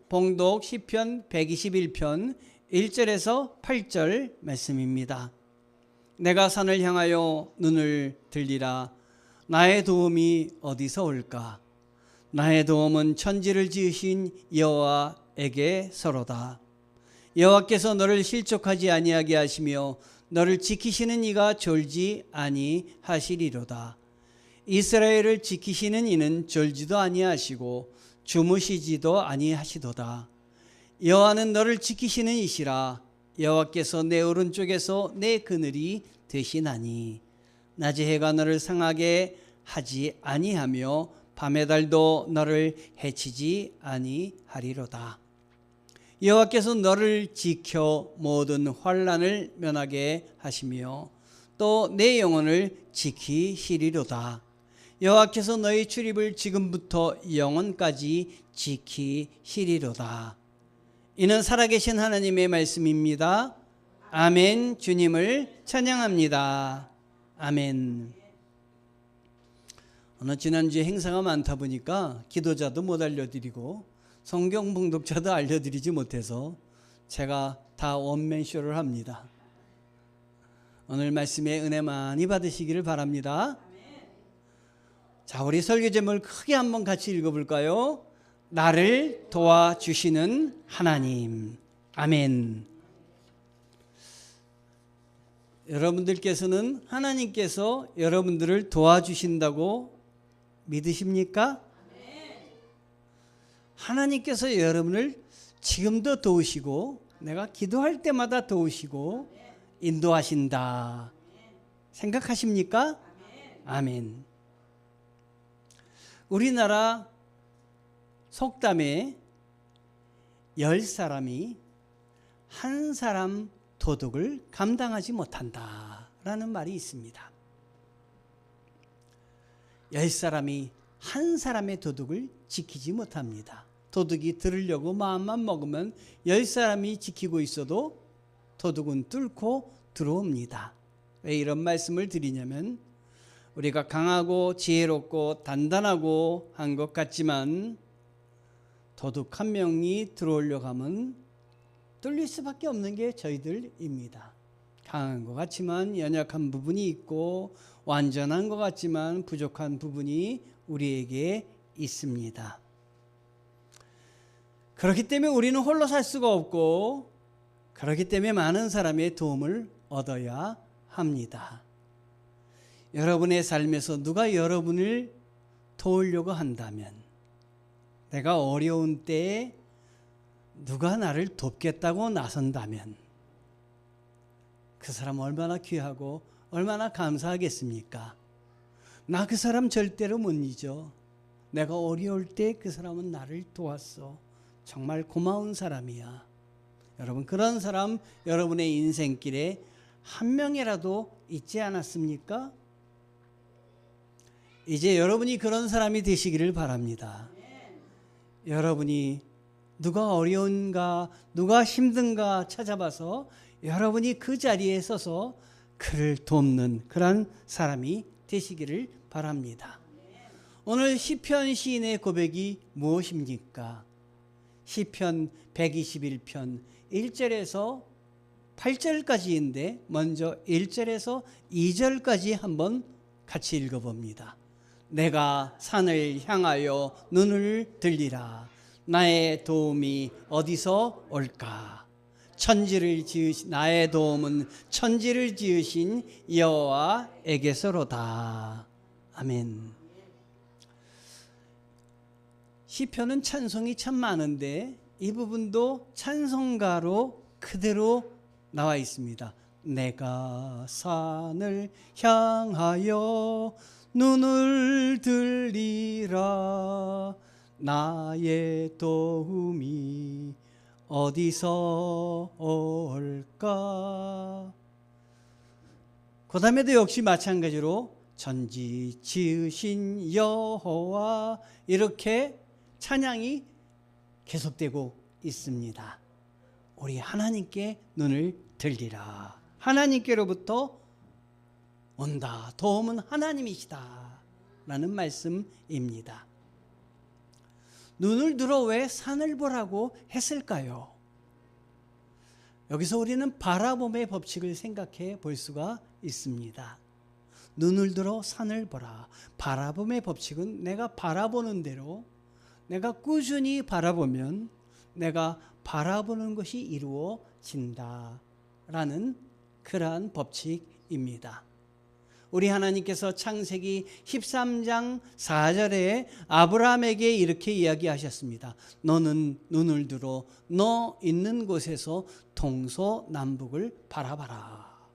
봉독 시편 121편 1절에서 8절 말씀입니다. 내가 산을 향하여 눈을 들리라. 나의 도움이 어디서 올까? 나의 도움은 천지를 지으신 여호와에게서로다. 여호와께서 너를 실족하지 아니하게 하시며 너를 지키시는 이가 졸지 아니하시리로다. 이스라엘을 지키시는 이는 졸지도 아니하시고 주무시지도 아니하시도다. 여호와는 너를 지키시는 이시라. 여호와께서 내 오른쪽에서 내 그늘이 되시나니 낮의 해가 너를 상하게 하지 아니하며 밤의 달도 너를 해치지 아니하리로다. 여호와께서 너를 지켜 모든 환난을 면하게 하시며 또 내 영혼을 지키시리로다. 여호와께서 너희 출입을 지금부터 영원까지 지키시리로다. 이는 살아계신 하나님의 말씀입니다. 아멘. 주님을 찬양합니다. 아멘. 지난주에 행사가 많다 보니까 기도자도 못 알려드리고 성경 봉독자도 알려드리지 못해서 제가 다 원맨쇼를 합니다. 오늘 말씀에 은혜 많이 받으시기를 바랍니다. 자, 우리 설교 제목을 크게 한번 같이 읽어볼까요? 나를 도와주시는 하나님. 아멘. 여러분들께서는 하나님께서 여러분들을 도와주신다고 믿으십니까? 하나님께서 여러분을 지금도 도우시고 내가 기도할 때마다 도우시고 인도하신다 생각하십니까? 아멘. 우리나라 속담에 10사람이 한 사람 도둑을 감당하지 못한다라는 말이 있습니다. 10사람이 한 사람의 도둑을 지키지 못합니다. 도둑이 들으려고 마음만 먹으면 10사람이 지키고 있어도 도둑은 뚫고 들어옵니다. 왜 이런 말씀을 드리냐면 우리가 강하고 지혜롭고 단단하고 한 것 같지만 도둑 한 명이 들어오려고 하면 뚫릴 수밖에 없는 게 저희들입니다. 강한 것 같지만 연약한 부분이 있고 완전한 것 같지만 부족한 부분이 우리에게 있습니다. 그렇기 때문에 우리는 홀로 살 수가 없고 그렇기 때문에 많은 사람의 도움을 얻어야 합니다. 여러분의 삶에서 누가 여러분을 도우려고 한다면, 내가 어려운 때에 누가 나를 돕겠다고 나선다면 그 사람 얼마나 귀하고 얼마나 감사하겠습니까? 나 그 사람 절대로 못 잊어. 내가 어려울 때 그 사람은 나를 도왔어. 정말 고마운 사람이야. 여러분, 그런 사람 여러분의 인생길에 한 명이라도 있지 않았습니까? 이제 여러분이 그런 사람이 되시기를 바랍니다. 여러분이 누가 어려운가, 누가 힘든가 찾아봐서 여러분이 그 자리에 서서 그를 돕는 그런 사람이 되시기를 바랍니다. 오늘 시편 시인의 고백이 무엇입니까? 시편 121편 1절에서 8절까지인데 먼저 1절에서 2절까지 한번 같이 읽어봅니다. 내가 산을 향하여 눈을 들리라. 나의 도움이 어디서 올까? 나의 도움은 천지를 지으신 여호와에게서로다. 아멘. 시편은 찬송이 참 많은데 이 부분도 찬송가로 그대로 나와 있습니다. 내가 산을 향하여 눈을 들리라. 나의 도움이 어디서 올까? 그 다음에도 역시 마찬가지로 천지 지으신 여호와, 이렇게 찬양이 계속되고 있습니다. 우리 하나님께 눈을 들리라. 하나님께로부터 온다. 도움은 하나님이시다 라는 말씀입니다. 눈을 들어 왜 산을 보라고 했을까요? 여기서 우리는 바라봄의 법칙을 생각해 볼 수가 있습니다. 눈을 들어 산을 보라. 바라봄의 법칙은 내가 바라보는 대로, 내가 꾸준히 바라보면 내가 바라보는 것이 이루어진다 라는 그러한 법칙입니다. 우리 하나님께서 창세기 13장 4절에 아브라함에게 이렇게 이야기하셨습니다. 너는 눈을 들어 너 있는 곳에서 동서남북을 바라봐라.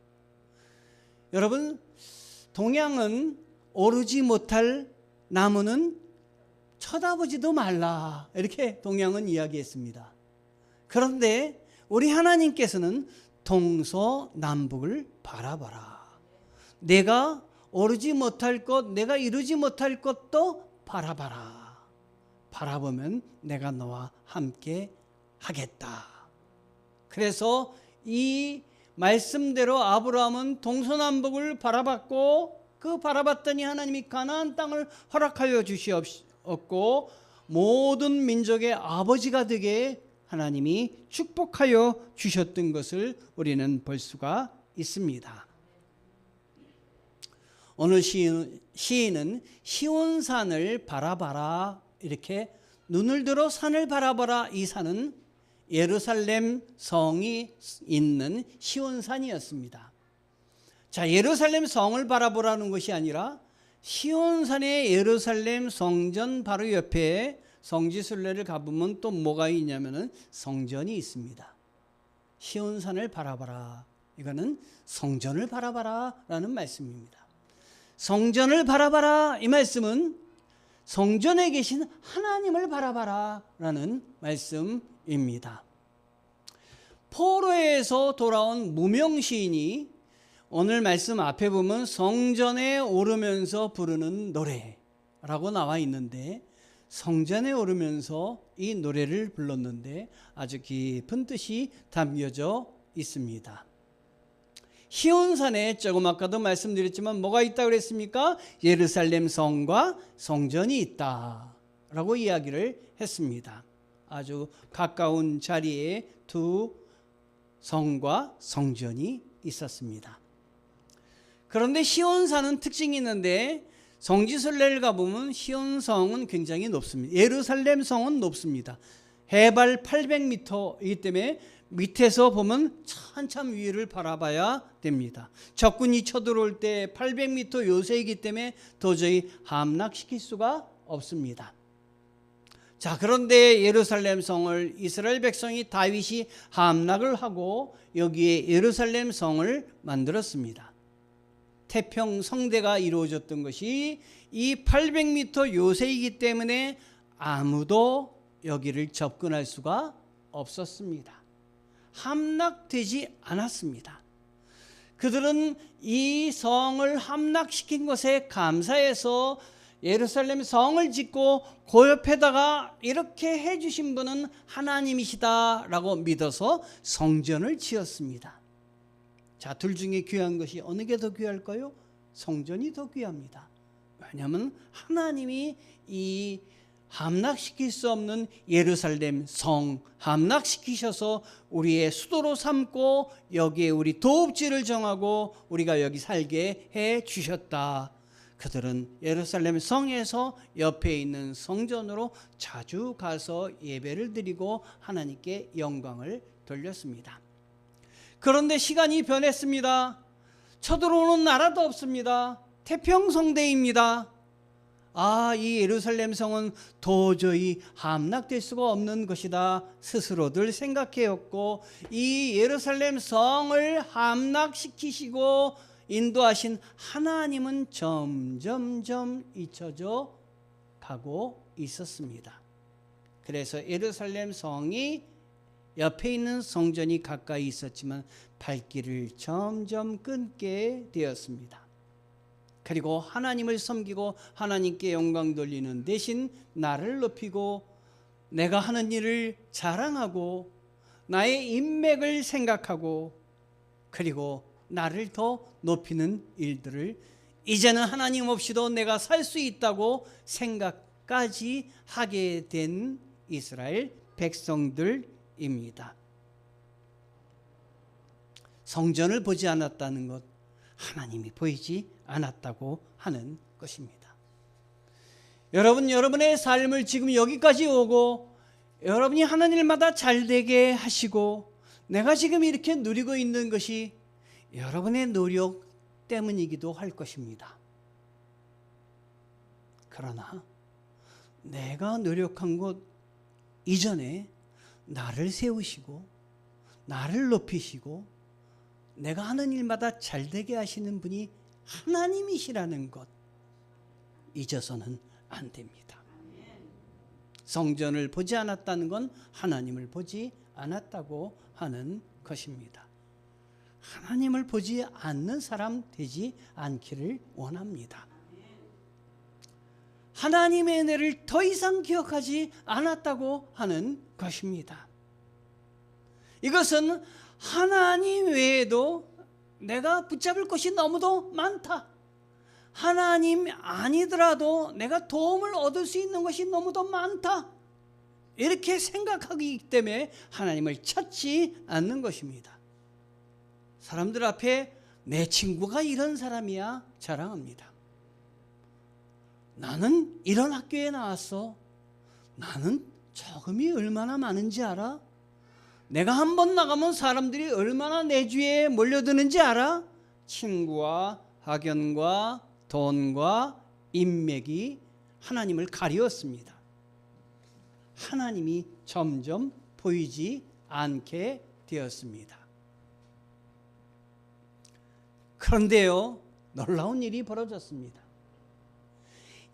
여러분, 동양은 오르지 못할 나무는 쳐다보지도 말라, 이렇게 동양은 이야기했습니다. 그런데 우리 하나님께서는 동서남북을 바라봐라. 내가 오르지 못할 것, 내가 이루지 못할 것도 바라봐라. 바라보면 내가 너와 함께 하겠다. 그래서 이 말씀대로 아브라함은 동서남북을 바라봤고, 그 바라봤더니 하나님이 가나안 땅을 허락하여 주시었고, 모든 민족의 아버지가 되게 하나님이 축복하여 주셨던 것을 우리는 볼 수가 있습니다. 오늘 시인은 시온산을 바라봐라, 이렇게 눈을 들어 산을 바라봐라. 이 산은 예루살렘 성이 있는 시온산이었습니다. 자, 예루살렘 성을 바라보라는 것이 아니라 시온산의 예루살렘 성전 바로 옆에 성지순례를 가보면 또 뭐가 있냐면은 성전이 있습니다. 시온산을 바라봐라. 이거는 성전을 바라봐라 라는 말씀입니다. 성전을 바라봐라, 이 말씀은 성전에 계신 하나님을 바라봐라 라는 말씀입니다. 포로에서 돌아온 무명 시인이 오늘 말씀 앞에 보면 성전에 오르면서 부르는 노래라고 나와 있는데, 성전에 오르면서 이 노래를 불렀는데 아주 깊은 뜻이 담겨져 있습니다. 시온산에 조금 아까도 말씀드렸지만 뭐가 있다고 그랬습니까? 예루살렘 성과 성전이 있다 라고 이야기를 했습니다. 아주 가까운 자리에 두 성과 성전이 있었습니다. 그런데 시온산은 특징이 있는데, 성지순례를 가보면 시온성은 굉장히 높습니다. 예루살렘 성은 높습니다. 해발 800m이기 때문에 밑에서 보면 한참 위를 바라봐야 됩니다. 적군이 쳐들어올 때 800m 요새이기 때문에 도저히 함락시킬 수가 없습니다. 자, 그런데 예루살렘 성을 이스라엘 백성이 다윗이 함락을 하고 여기에 예루살렘 성을 만들었습니다. 태평 성대가 이루어졌던 것이 이 800m 요새이기 때문에 아무도 여기를 접근할 수가 없었습니다. 함락되지 않았습니다. 그들은 이 성을 함락시킨 것에 감사해서 예루살렘 성을 짓고 그 옆에다가 이렇게 해주신 분은 하나님이시다라고 믿어서 성전을 지었습니다. 자, 둘 중에 귀한 것이 어느 게 더 귀할까요? 성전이 더 귀합니다. 왜냐하면 하나님이 이 함락시킬 수 없는 예루살렘 성 함락시키셔서 우리의 수도로 삼고 여기에 우리 도읍지를 정하고 우리가 여기 살게 해 주셨다. 그들은 예루살렘 성에서 옆에 있는 성전으로 자주 가서 예배를 드리고 하나님께 영광을 돌렸습니다. 그런데 시간이 변했습니다. 쳐들어오는 나라도 없습니다. 태평성대입니다. 이 예루살렘 성은 도저히 함락될 수가 없는 것이다 스스로들 생각해왔고, 이 예루살렘 성을 함락시키시고 인도하신 하나님은 점점점 잊혀져 가고 있었습니다. 그래서 예루살렘 성이 옆에 있는 성전이 가까이 있었지만 발길을 점점 끊게 되었습니다. 그리고 하나님을 섬기고 하나님께 영광 돌리는 대신 나를 높이고 내가 하는 일을 자랑하고 나의 인맥을 생각하고 그리고 나를 더 높이는 일들을 이제는 하나님 없이도 내가 살 수 있다고 생각하기 노력까지 하게 된 이스라엘 백성들입니다. 성전을 보지 않았다는 것, 하나님이 보이지 않았다고 하는 것입니다. 여러분의 삶을 지금 여기까지 오고 여러분이 하는 일마다 잘되게 하시고 내가 지금 이렇게 누리고 있는 것이 여러분의 노력 때문이기도 할 것입니다. 그러나 내가 노력한 것 이전에 나를 세우시고 나를 높이시고 내가 하는 일마다 잘되게 하시는 분이 하나님이시라는 것 잊어서는 안 됩니다. 성전을 보지 않았다는 건 하나님을 보지 않았다고 하는 것입니다. 하나님을 보지 않는 사람 되지 않기를 원합니다. 하나님의 은혜를 더 이상 기억하지 않았다고 하는 것입니다. 이것은 하나님 외에도 내가 붙잡을 것이 너무도 많다. 하나님 아니더라도 내가 도움을 얻을 수 있는 것이 너무도 많다. 이렇게 생각하기 때문에 하나님을 찾지 않는 것입니다. 사람들 앞에 내 친구가 이런 사람이야 자랑합니다. 나는 이런 학교에 나왔어. 나는 저금이 얼마나 많은지 알아? 내가 한 번 나가면 사람들이 얼마나 내 주위에 몰려드는지 알아? 친구와 학연과 돈과 인맥이 하나님을 가리웠습니다. 하나님이 점점 보이지 않게 되었습니다. 그런데요, 놀라운 일이 벌어졌습니다.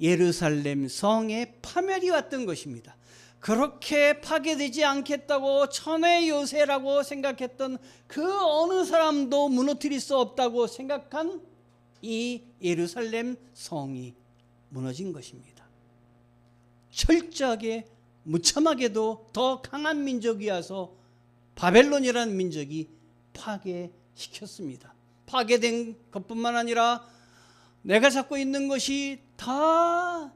예루살렘 성에 파멸이 왔던 것입니다. 그렇게 파괴되지 않겠다고 천의 요새라고 생각했던 그 어느 사람도 무너뜨릴 수 없다고 생각한 이 예루살렘 성이 무너진 것입니다. 철저하게 무참하게도 더 강한 민족이 와서 바벨론이라는 민족이 파괴시켰습니다. 파괴된 것뿐만 아니라 내가 잡고 있는 것이 다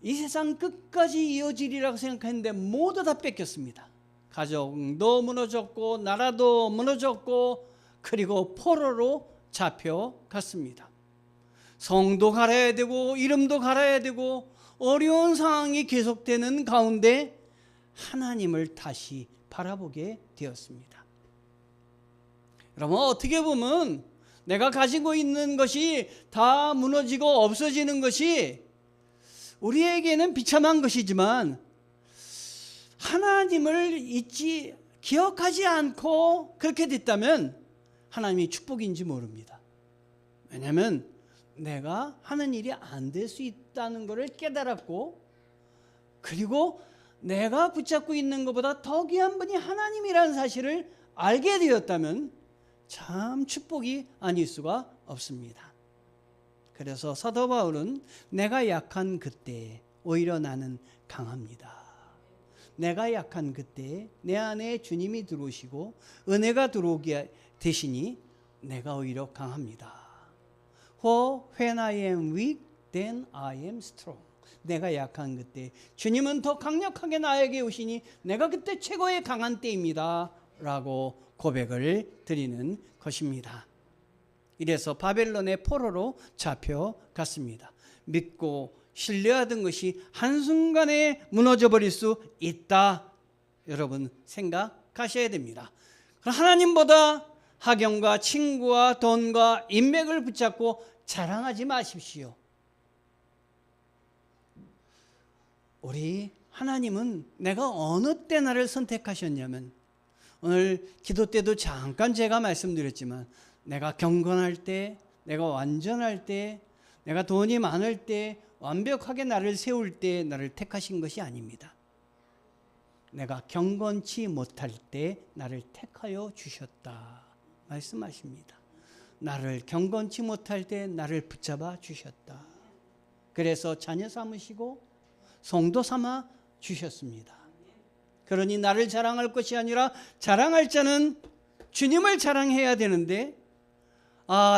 이 세상 끝까지 이어지리라고 생각했는데 모두 다 뺏겼습니다. 가정도 무너졌고 나라도 무너졌고 그리고 포로로 잡혀갔습니다. 성도 갈아야 되고 이름도 갈아야 되고 어려운 상황이 계속되는 가운데 하나님을 다시 바라보게 되었습니다. 여러분, 어떻게 보면 내가 가지고 있는 것이 다 무너지고 없어지는 것이 우리에게는 비참한 것이지만 하나님을 기억하지 않고 그렇게 됐다면 하나님이 축복인지 모릅니다. 왜냐하면 내가 하는 일이 안 될 수 있다는 것을 깨달았고 그리고 내가 붙잡고 있는 것보다 더 귀한 분이 하나님이라는 사실을 알게 되었다면 참 축복이 아닐 수가 없습니다. 그래서 사도 바울은 내가 약한 그때 오히려 나는 강합니다. 내가 약한 그때 내 안에 주님이 들어오시고 은혜가 들어오게 되시니 내가 오히려 강합니다. For when I am weak, then I am strong. 내가 약한 그때 주님은 더 강력하게 나에게 오시니 내가 그때 최고의 강한 때입니다 라고 고백을 드리는 것입니다. 이래서 바벨론의 포로로 잡혀갔습니다. 믿고 신뢰하던 것이 한순간에 무너져 버릴 수 있다. 여러분 생각하셔야 됩니다. 하나님보다 학연과 친구와 돈과 인맥을 붙잡고 자랑하지 마십시오. 우리 하나님은 내가 어느 때 나를 선택하셨냐면 오늘 기도 때도 잠깐 제가 말씀드렸지만 내가 경건할 때, 내가 완전할 때, 내가 돈이 많을 때, 완벽하게 나를 세울 때 나를 택하신 것이 아닙니다. 내가 경건치 못할 때 나를 택하여 주셨다 말씀하십니다. 나를 경건치 못할 때 나를 붙잡아 주셨다. 그래서 자녀 삼으시고 성도 삼아 주셨습니다. 그러니 나를 자랑할 것이 아니라 자랑할 자는 주님을 자랑해야 되는데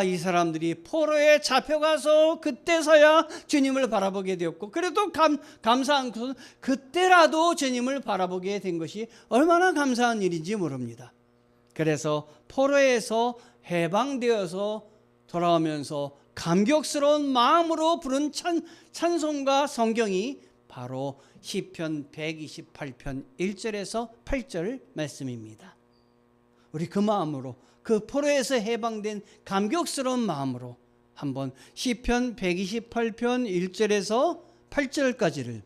이 사람들이 포로에 잡혀가서 그때서야 주님을 바라보게 되었고, 그래도 감사한 것은 그때라도 주님을 바라보게 된 것이 얼마나 감사한 일인지 모릅니다. 그래서 포로에서 해방되어서 돌아오면서 감격스러운 마음으로 부른 찬송가 성경이 바로 시편 128편 1절에서 8절 말씀입니다. 우리 그 마음으로, 그 포로에서 해방된 감격스러운 마음으로 한번 시편 128편 1절에서 8절까지를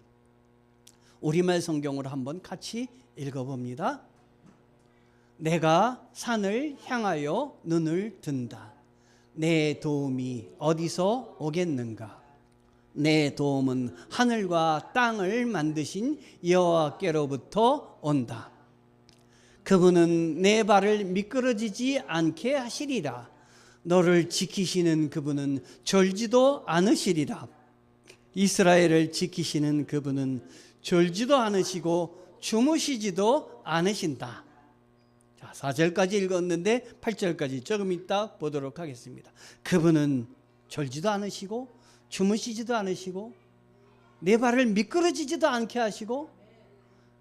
우리말 성경으로 한번 같이 읽어봅니다. 내가 산을 향하여 눈을 든다. 내 도움이 어디서 오겠는가? 내 도움은 하늘과 땅을 만드신 여호와께로부터 온다. 그분은 내 발을 미끄러지지 않게 하시리라. 너를 지키시는 그분은 졸지도 않으시리라. 이스라엘을 지키시는 그분은 졸지도 않으시고 주무시지도 않으신다. 자, 4절까지 읽었는데 8절까지 조금 이따 보도록 하겠습니다. 그분은 졸지도 않으시고 주무시지도 않으시고 내 발을 미끄러지지도 않게 하시고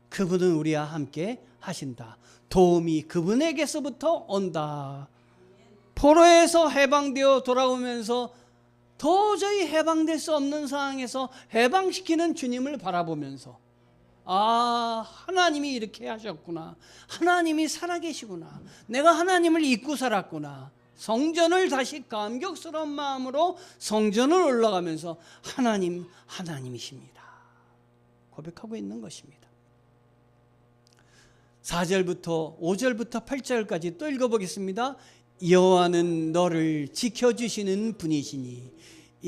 그분은 우리와 함께 하신다. 도움이 그분에게서부터 온다. 포로에서 해방되어 돌아오면서 도저히 해방될 수 없는 상황에서 해방시키는 주님을 바라보면서 하나님이 이렇게 하셨구나. 하나님이 살아계시구나. 내가 하나님을 잊고 살았구나. 성전을 다시 감격스러운 마음으로 성전을 올라가면서 하나님이십니다. 고백하고 있는 것입니다. 4절부터 5절부터 8절까지 또 읽어보겠습니다. 여호와는 너를 지켜주시는 분이시니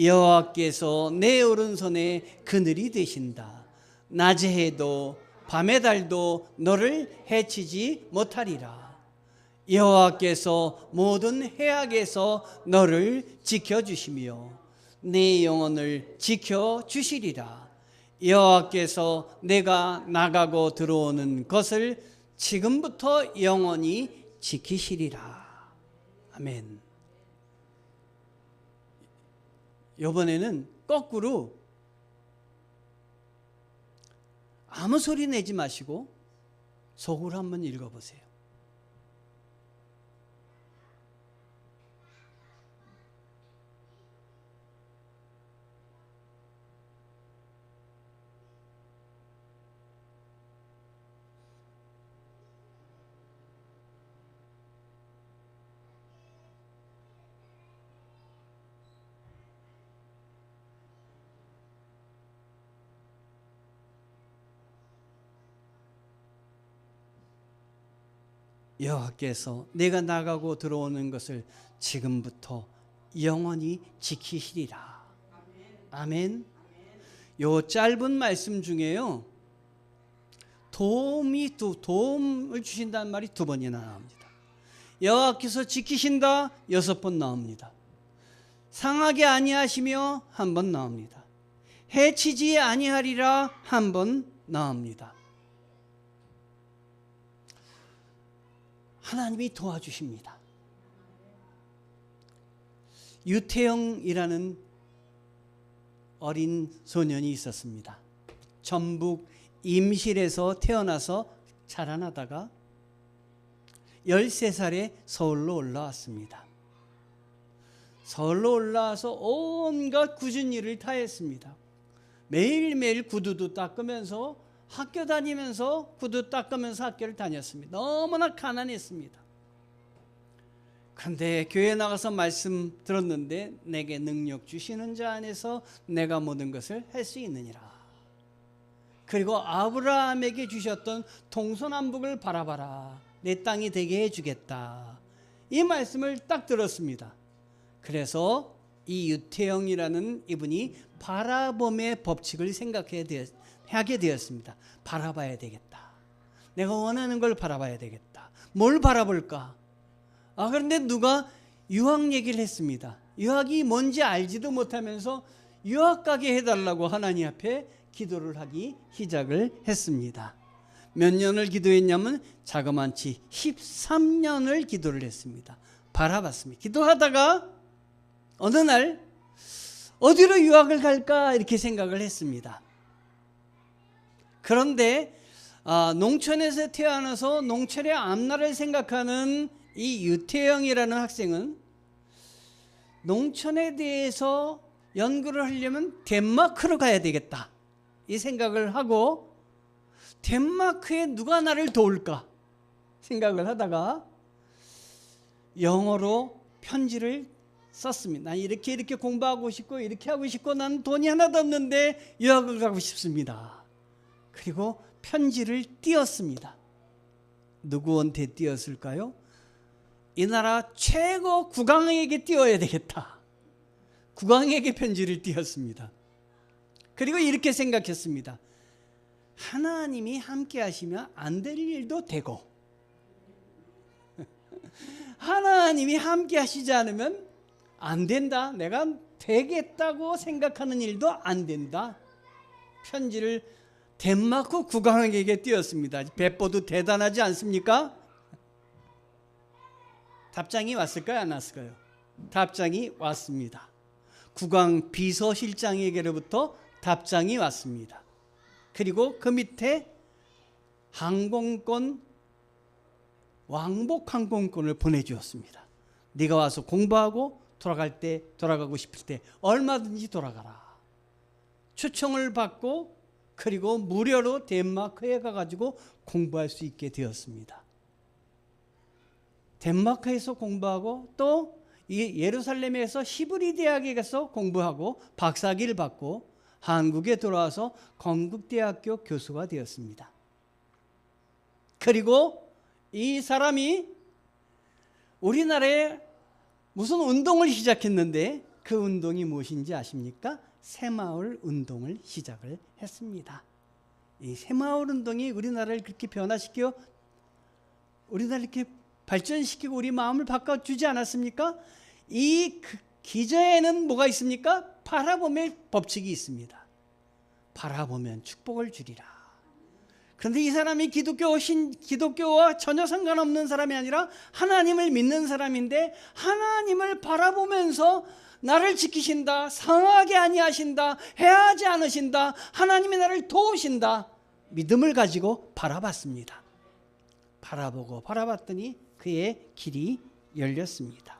여호와께서 내 오른손에 그늘이 되신다. 낮의 해도 밤의 달도 너를 해치지 못하리라. 여호와께서 모든 해악에서 너를 지켜주시며 내 영혼을 지켜주시리라. 여호와께서 내가 나가고 들어오는 것을 지금부터 영원히 지키시리라. 아멘. 이번에는 거꾸로 아무 소리 내지 마시고 속으로 한번 읽어보세요. 여호와께서 내가 나가고 들어오는 것을 지금부터 영원히 지키시리라. 아멘. 요 짧은 말씀 중에요, 도움을 주신다는 말이 2번이나 나옵니다. 여호와께서 지키신다 6번 나옵니다. 상하게 아니하시며 1번 나옵니다. 해치지 아니하리라 1번 나옵니다. 하나님이 도와주십니다. 유태영이라는 어린 소년이 있었습니다. 전북 임실에서 태어나서 자라나다가 13살에 서울로 올라왔습니다. 서울로 올라와서 온갖 굳은 일을 다 했습니다. 매일매일 구두도 닦으면서 학교 다니면서 구두 닦으면서 학교를 다녔습니다. 너무나 가난했습니다. 그런데 교회 나가서 말씀 들었는데 내게 능력 주시는 자 안에서 내가 모든 것을 할 수 있느니라. 그리고 아브라함에게 주셨던 동서남북을 바라봐라. 내 땅이 되게 해주겠다. 이 말씀을 딱 들었습니다. 그래서 이 유태영이라는 이분이 바라봄의 법칙을 하게 되었습니다. 바라봐야 되겠다. 내가 원하는 걸 바라봐야 되겠다. 뭘 바라볼까? 그런데 누가 유학 얘기를 했습니다. 유학이 뭔지 알지도 못하면서 유학 가게 해달라고 하나님 앞에 기도를 하기 시작을 했습니다. 몇 년을 기도했냐면 자그만치 13년을 기도를 했습니다. 바라봤습니다. 기도하다가 어느 날 어디로 유학을 갈까 이렇게 생각을 했습니다. 그런데 농촌에서 태어나서 농촌의 앞날을 생각하는 이 유태영이라는 학생은 농촌에 대해서 연구를 하려면 덴마크로 가야 되겠다 이 생각을 하고, 덴마크에 누가 나를 도울까 생각을 하다가 영어로 편지를 썼습니다. 난 이렇게 공부하고 싶고 이렇게 하고 싶고 난 돈이 하나도 없는데 유학을 가고 싶습니다. 그리고 편지를 띄웠습니다. 누구한테 띄웠을까요? 이 나라 최고 국왕에게 띄워야 되겠다. 국왕에게 편지를 띄웠습니다. 그리고 이렇게 생각했습니다. 하나님이 함께 하시면 안 될 일도 되고 하나님이 함께 하시지 않으면 안 된다. 내가 되겠다고 생각하는 일도 안 된다. 편지를 덴마크 국왕에게 띄웠습니다. 배포도 대단하지 않습니까? 답장이 왔을까요? 안 왔을까요? 답장이 왔습니다. 국왕 비서실장에게로부터 답장이 왔습니다. 그리고 그 밑에 항공권, 왕복 항공권을 보내주었습니다. 네가 와서 공부하고 돌아가고 싶을 때 얼마든지 돌아가라. 초청을 받고 그리고 무료로 덴마크에 가가지고 공부할 수 있게 되었습니다. 덴마크에서 공부하고 또 예루살렘에서 히브리 대학에 가서 공부하고 박사학위를 받고 한국에 돌아와서 건국대학교 교수가 되었습니다. 그리고 이 사람이 우리나라에 무슨 운동을 시작했는데 그 운동이 무엇인지 아십니까? 새마을 운동을 시작을 했습니다. 이 새마을 운동이 우리나라를 그렇게 변화시켜 우리나라를 이렇게 발전시키고 우리 마음을 바꿔주지 않았습니까? 이 기저에는 뭐가 있습니까? 바라봄의 법칙이 있습니다. 바라보면 축복을 주리라. 그런데 이 사람이 기독교와 전혀 상관없는 사람이 아니라 하나님을 믿는 사람인데 하나님을 바라보면서 나를 지키신다, 상하게 아니하신다, 해하지 않으신다, 하나님이 나를 도우신다, 믿음을 가지고 바라봤습니다. 바라보고 바라봤더니 그의 길이 열렸습니다.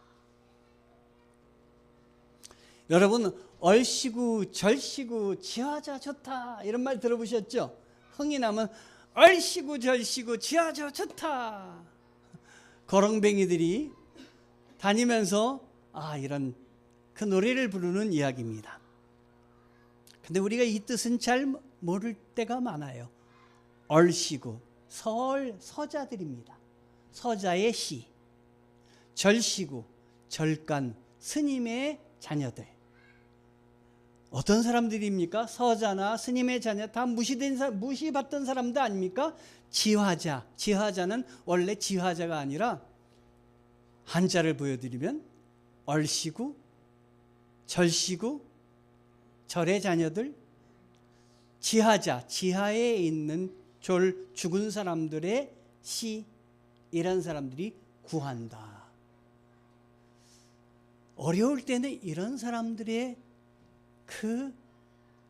여러분, 얼씨구 절씨구 지하자 좋다 이런 말 들어보셨죠? 흥이 나면 얼씨구 절씨구 지하자 좋다. 거렁뱅이들이 다니면서 이런 그 노래를 부르는 이야기입니다. 근데 우리가 이 뜻은 잘 모를 때가 많아요. 얼씨구, 서자들입니다. 서자의 시. 절씨구, 절간, 스님의 자녀들. 어떤 사람들입니까? 서자나 스님의 자녀 다 무시받던 사람들 아닙니까? 지화자. 지화자는 원래 지화자가 아니라 한자를 보여드리면 얼씨구, 절씨구, 절의 자녀들, 지하자, 지하에 있는 죽은 사람들의 시, 이런 사람들이 구한다. 어려울 때는 이런 사람들의 그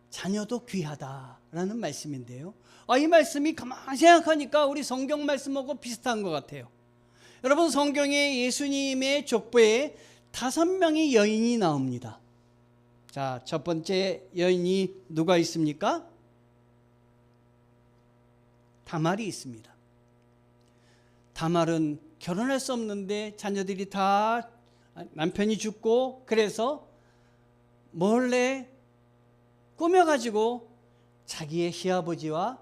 자녀도 귀하다라는 말씀인데요. 이 말씀이 가만히 생각하니까 우리 성경 말씀하고 비슷한 것 같아요. 여러분, 성경에 예수님의 족보에 5명의 여인이 나옵니다. 자, 첫 번째 여인이 누가 있습니까? 다말이 있습니다. 다말은 결혼할 수 없는데 자녀들이 다 남편이 죽고 그래서 몰래 꾸며가지고 자기의 시아버지와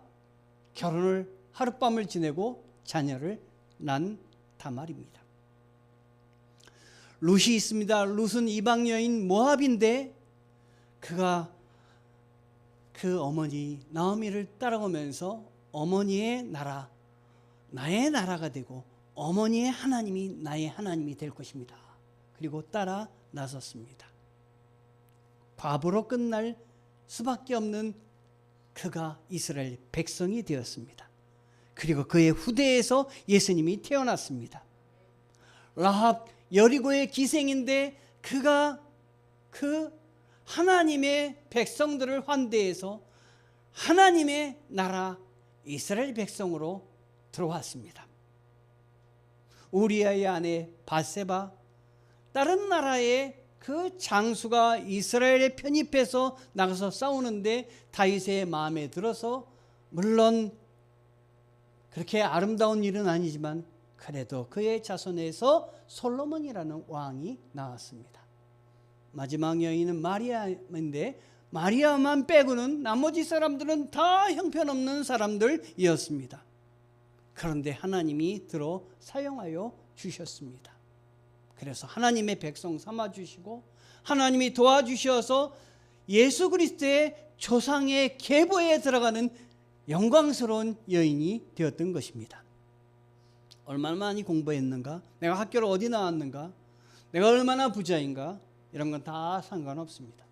결혼을 하룻밤을 지내고 자녀를 낳은 다말입니다. 룻이 있습니다. 룻은 이방 여인 모압인데 그가 그 어머니 나오미를 따라오면서 어머니의 나라, 나의 나라가 되고 어머니의 하나님이 나의 하나님이 될 것입니다. 그리고 따라 나섰습니다. 과부로 끝날 수밖에 없는 그가 이스라엘 백성이 되었습니다. 그리고 그의 후대에서 예수님이 태어났습니다. 라합 여리고의 기생인데 그가 그 하나님의 백성들을 환대해서 하나님의 나라 이스라엘 백성으로 들어왔습니다. 우리아의 아내 밧세바, 다른 나라의 그 장수가 이스라엘에 편입해서 나가서 싸우는데 다윗의 마음에 들어서, 물론 그렇게 아름다운 일은 아니지만 그래도 그의 자손에서 솔로몬이라는 왕이 나왔습니다. 마지막 여인은 마리아인데 마리아만 빼고는 나머지 사람들은 다 형편없는 사람들이었습니다. 그런데 하나님이 들어 사용하여 주셨습니다. 그래서 하나님의 백성 삼아주시고 하나님이 도와주셔서 예수 그리스도의 조상의 계보에 들어가는 영광스러운 여인이 되었던 것입니다. 얼마나 많이 공부했는가, 내가 학교를 어디 나왔는가, 내가 얼마나 부자인가, 이런 건 다 상관없습니다.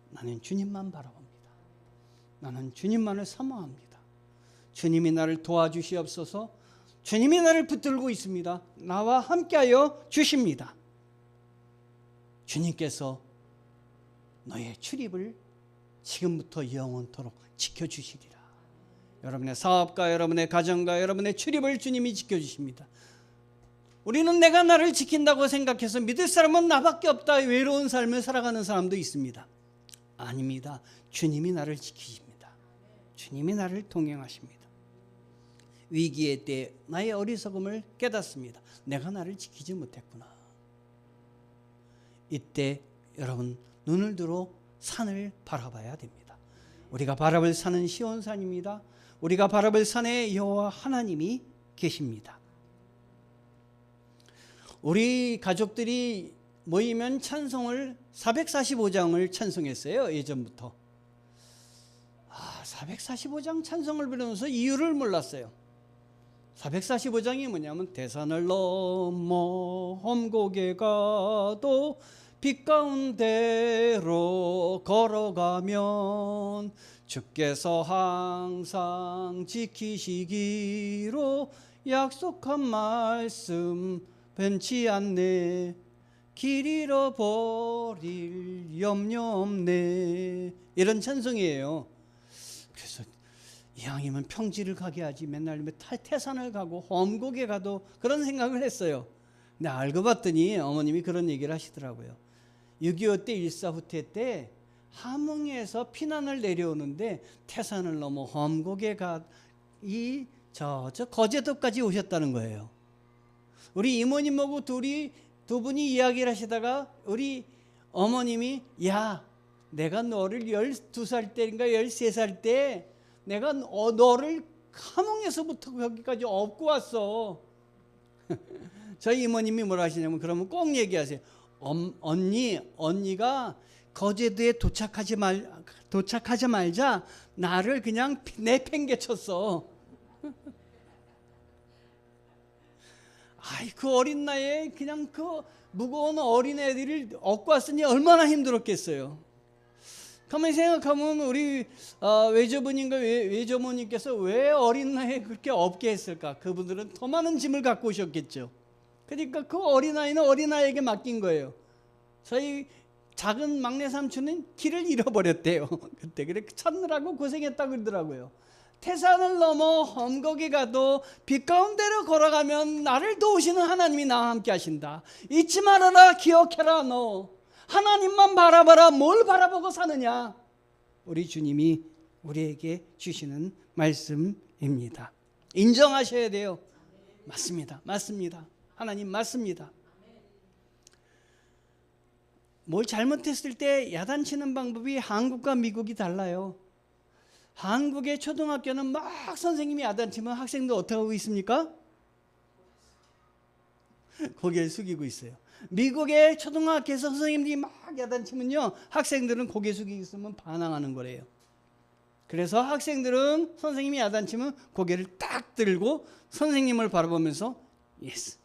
나는 주님만 바라봅니다. 나는 주님만을 사모합니다. 주님이 나를 도와주시옵소서. 주님이 나를 붙들고 있습니다. 나와 함께하여 주십니다. 주님께서 너의 출입을 지금부터 영원토록 지켜주시리라. 여러분의 사업과 여러분의 가정과 여러분의 출입을 주님이 지켜주십니다. 우리는 내가 나를 지킨다고 생각해서 믿을 사람은 나밖에 없다, 외로운 삶을 살아가는 사람도 있습니다. 아닙니다. 주님이 나를 지키십니다. 주님이 나를 동행하십니다. 위기의 때 나의 어리석음을 깨닫습니다. 내가 나를 지키지 못했구나. 이때 여러분 눈을 들어 산을 바라봐야 됩니다. 우리가 바라볼 산은 시온산입니다. 우리가 바라볼 산에 여호와 하나님이 계십니다. 우리 가족들이 모이면 찬송을 445장을 찬송했어요. 예전부터. 445장 찬송을 부르면서 이유를 몰랐어요. 445장이 뭐냐면 대산을 넘어 험곡에 가도 빛 가운데로 걸어가면 주께서 항상 지키시기로 약속한 말씀 변치 않네. 길 잃어버릴 염려 없네. 이런 찬송이에요. 그래서 이왕이면 평지를 가게 하지 맨날 태산을 가고 험곡에 가도, 그런 생각을 했어요. 근데 알고 봤더니 어머님이 그런 얘기를 하시더라고요. 6.25 때 일사후퇴 때 함흥에서 피난을 내려오는데 태산을 넘어 험곡에 가 저 거제도까지 오셨다는 거예요. 우리 이모님하고 두 분이 이야기를 하시다가 우리 어머님이, 야, 내가 너를 12살 때인가 13살 때 내가 너를 함흥에서부터 거기까지 업고 왔어. 저희 이모님이 뭐라 하시냐면, 그러면 꼭 얘기하세요. 언니가 거제도에 도착하자마자 나를 그냥 내팽개쳤어. 그 어린 나이에 그냥 그 무거운 어린 애들을 업고 왔으니 얼마나 힘들었겠어요. 가만히 생각하면 우리 외조부님과 외조모님께서 왜 어린 나이에 그렇게 업게 했을까? 그분들은 더 많은 짐을 갖고 오셨겠죠. 그러니까 그 어린아이는 어린아이에게 맡긴 거예요. 저희 작은 막내 삼촌은 길을 잃어버렸대요. 그때 그래 찾느라고 고생했다고 그러더라고요. 태산을 넘어 험곡에 가도 빛 가운데로 걸어가면 나를 도우시는 하나님이 나와 함께 하신다. 잊지 말아라, 기억해라. 너 하나님만 바라봐라. 뭘 바라보고 사느냐? 우리 주님이 우리에게 주시는 말씀입니다. 인정하셔야 돼요. 맞습니다. 맞습니다. 하나님 맞습니다. 뭘 잘못했을 때 야단치는 방법이 한국과 미국이 달라요. 한국의 초등학교는 막 선생님이 야단치면 학생들 어떻게 하고 있습니까? 고개를 숙이고 있어요. 미국의 초등학교에서 선생님들이 막 야단치면요, 학생들은 고개 숙이고 있으면 반항하는 거래요. 그래서 학생들은 선생님이 야단치면 고개를 딱 들고 선생님을 바라보면서 예스,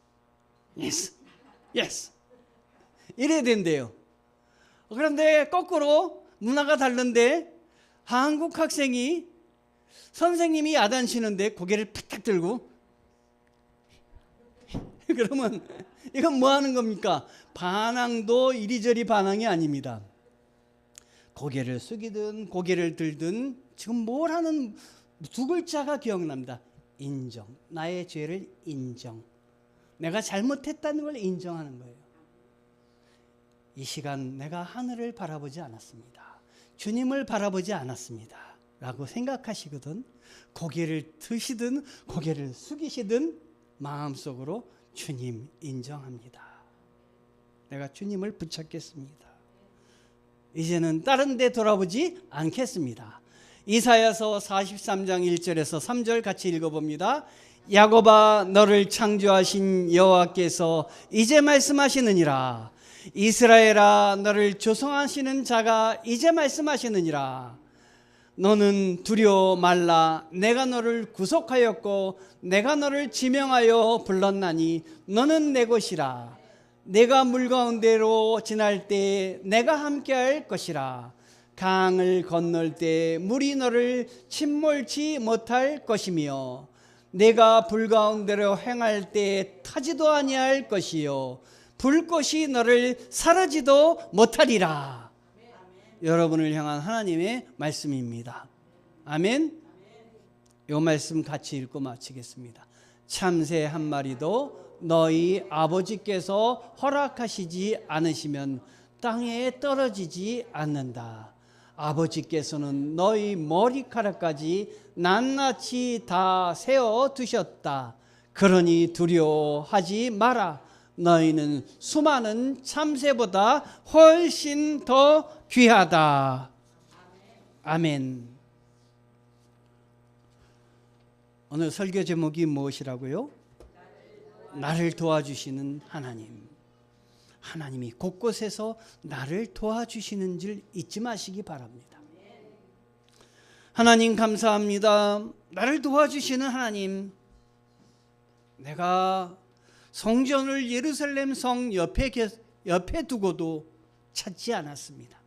예스, 예스 이래야 된대요. 그런데 거꾸로 문화가 다른데 한국 학생이 선생님이 야단치는데 고개를 팍팍 들고 그러면 이건 뭐 하는 겁니까? 반항도 이리저리 반항이 아닙니다. 고개를 숙이든 고개를 들든 지금 뭘 하는 두 글자가 기억납니다. 인정. 나의 죄를 인정. 내가 잘못했다는 걸 인정하는 거예요. 이 시간 내가 하늘을 바라보지 않았습니다. 주님을 바라보지 않았습니다. 라고 생각하시거든 고개를 드시든 고개를 숙이시든 마음속으로 주님 인정합니다. 내가 주님을 붙잡겠습니다. 이제는 다른 데 돌아보지 않겠습니다. 이사야서 43장 1절에서 3절 같이 읽어봅니다. 야곱아 너를 창조하신 여호와께서 이제 말씀하시느니라. 이스라엘아 너를 조성하시는 자가 이제 말씀하시느니라. 너는 두려워 말라. 내가 너를 구속하였고 내가 너를 지명하여 불렀나니 너는 내 것이라. 내가 물 가운데로 지날 때 내가 함께할 것이라. 강을 건널 때 물이 너를 침몰치 못할 것이며 내가 불 가운데로 행할 때 타지도 아니할 것이요 불꽃이 너를 사르지도 못하리라. 여러분을 향한 하나님의 말씀입니다. 아멘. 이 말씀 같이 읽고 마치겠습니다. 참새 한 마리도 너희 아버지께서 허락하시지 않으시면 땅에 떨어지지 않는다. 아버지께서는 너희 머리카락까지 낱낱이 다 세어 두셨다. 그러니 두려워하지 마라. 너희는 수많은 참새보다 훨씬 더 귀하다. 아멘. 오늘 설교 제목이 무엇이라고요? 나를 도와주시는 하나님. 하나님이 곳곳에서 나를 도와주시는 줄 잊지 마시기 바랍니다. 하나님 감사합니다. 나를 도와주시는 하나님. 내가 성전을 예루살렘 성 옆에 두고도 찾지 않았습니다.